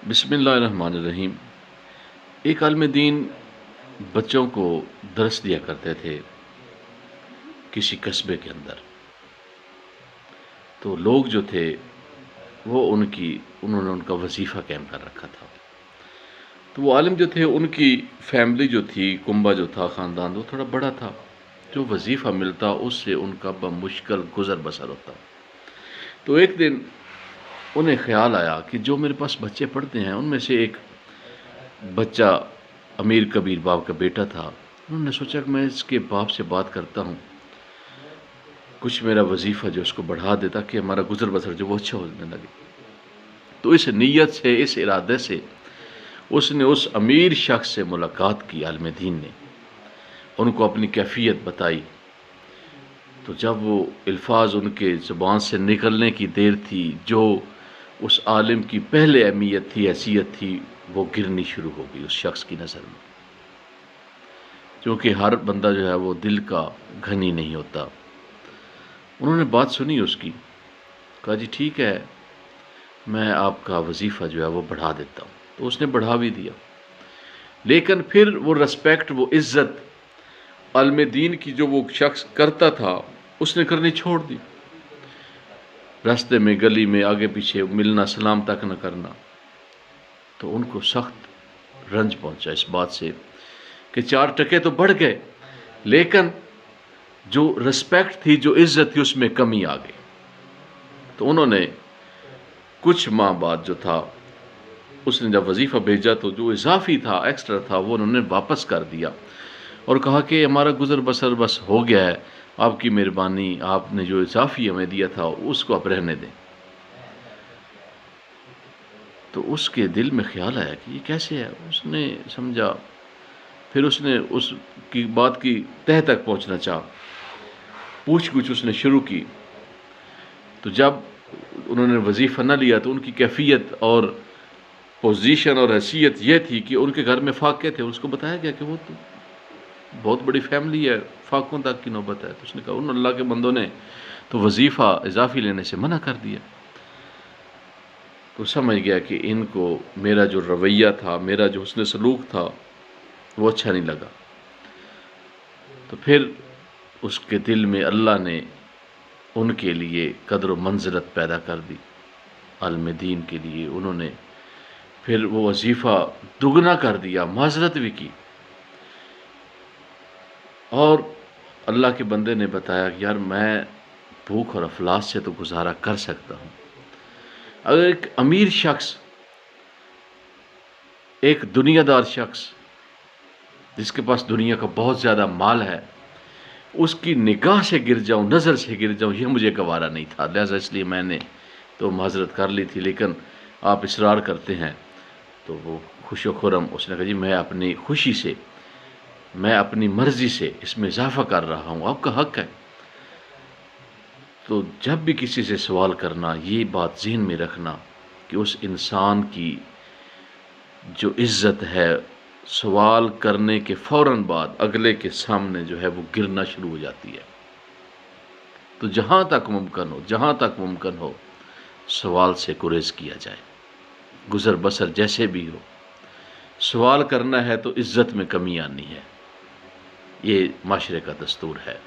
بسم اللہ الرحمن الرحیم۔ ایک عالم دین بچوں کو درس دیا کرتے تھے کسی قصبے کے اندر۔ تو لوگ جو تھے وہ انہوں نے ان کا وظیفہ قائم کر رکھا تھا۔ تو وہ عالم جو تھے ان کی فیملی جو تھی، کنبہ جو تھا، خاندان وہ تھوڑا بڑا تھا۔ جو وظیفہ ملتا اس سے ان کا بمشکل گزر بسر ہوتا۔ تو ایک دن انہیں خیال آیا کہ جو میرے پاس بچے پڑھتے ہیں ان میں سے ایک بچہ امیر کبیر باپ کا بیٹا تھا۔ انہوں نے سوچا کہ میں اس کے باپ سے بات کرتا ہوں، کچھ میرا وظیفہ جو اس کو بڑھا دیتا کہ ہمارا گزر بسر جو وہ اچھا ہونے لگے۔ تو اس نیت سے، اس ارادے سے اس نے اس امیر شخص سے ملاقات کی۔ عالم دین نے ان کو اپنی کیفیت بتائی۔ تو جب وہ الفاظ ان کے زبان سے نکلنے کی دیر تھی، جو اس عالم کی پہلے اہمیت تھی، حیثیت تھی، وہ گرنی شروع ہو گئی اس شخص کی نظر میں، کیونکہ ہر بندہ جو ہے وہ دل کا گھنی نہیں ہوتا۔ انہوں نے بات سنی اس کی، کہا جی ٹھیک ہے، میں آپ کا وظیفہ جو ہے وہ بڑھا دیتا ہوں۔ تو اس نے بڑھا بھی دیا، لیکن پھر وہ رسپیکٹ، وہ عزت عالم دین کی جو وہ شخص کرتا تھا اس نے کرنی چھوڑ دی۔ راستے میں، گلی میں، آگے پیچھے ملنا، سلام تک نہ کرنا۔ تو ان کو سخت رنج پہنچا اس بات سے کہ 4 ٹکے تو بڑھ گئے، لیکن جو رسپیکٹ تھی، جو عزت تھی، اس میں کمی آ گئی۔ تو انہوں نے کچھ ماہ بعد جو تھا، اس نے جب وظیفہ بھیجا تو جو اضافی تھا، ایکسٹرا تھا، وہ انہوں نے واپس کر دیا اور کہا کہ ہمارا گزر بسر بس ہو گیا ہے، آپ کی مہربانی، آپ نے جو اضافی ہمیں دیا تھا اس کو آپ رہنے دیں۔ تو اس کے دل میں خیال آیا کہ یہ کیسے ہے۔ اس نے سمجھا، پھر اس نے اس کی بات کی تہ تک پہنچنا چاہا، پوچھ گچھ اس نے شروع کی۔ تو جب انہوں نے وظیفہ نہ لیا تو ان کی کیفیت اور پوزیشن اور حیثیت یہ تھی کہ ان کے گھر میں فاقے تھے۔ اس کو بتایا گیا کہ وہ تو بہت بڑی فیملی ہے، فاقوں تک کی نوبت ہے۔ تو اس نے کہا ان اللہ کے بندوں نے تو وظیفہ اضافی لینے سے منع کر دیا۔ تو سمجھ گیا کہ ان کو میرا جو رویہ تھا، میرا جو حسن سلوک تھا، وہ اچھا نہیں لگا۔ تو پھر اس کے دل میں اللہ نے ان کے لیے قدر و منزلت پیدا کر دی۔ عالم دین کے لیے انہوں نے پھر وہ وظیفہ دگنا کر دیا، معذرت بھی کی۔ اور اللہ کے بندے نے بتایا کہ یار میں بھوک اور افلاس سے تو گزارا کر سکتا ہوں۔ اگر ایک امیر شخص، ایک دنیا دار شخص جس کے پاس دنیا کا بہت زیادہ مال ہے، اس کی نگاہ سے گر جاؤں، نظر سے گر جاؤں، یہ مجھے گوارا نہیں تھا، لہذا اس لیے میں نے تو معذرت کر لی تھی، لیکن آپ اصرار کرتے ہیں۔ تو وہ خوش و خرم، اس نے کہا جی میں اپنی خوشی سے، میں اپنی مرضی سے اس میں اضافہ کر رہا ہوں، آپ کا حق ہے۔ تو جب بھی کسی سے سوال کرنا، یہ بات ذہن میں رکھنا کہ اس انسان کی جو عزت ہے، سوال کرنے کے فوراً بعد اگلے کے سامنے جو ہے وہ گرنا شروع ہو جاتی ہے۔ تو جہاں تک ممکن ہو سوال سے گریز کیا جائے، گزر بسر جیسے بھی ہو، سوال کرنا ہے تو عزت میں کمی آنی ہے۔ یہ معاشرے کا دستور ہے۔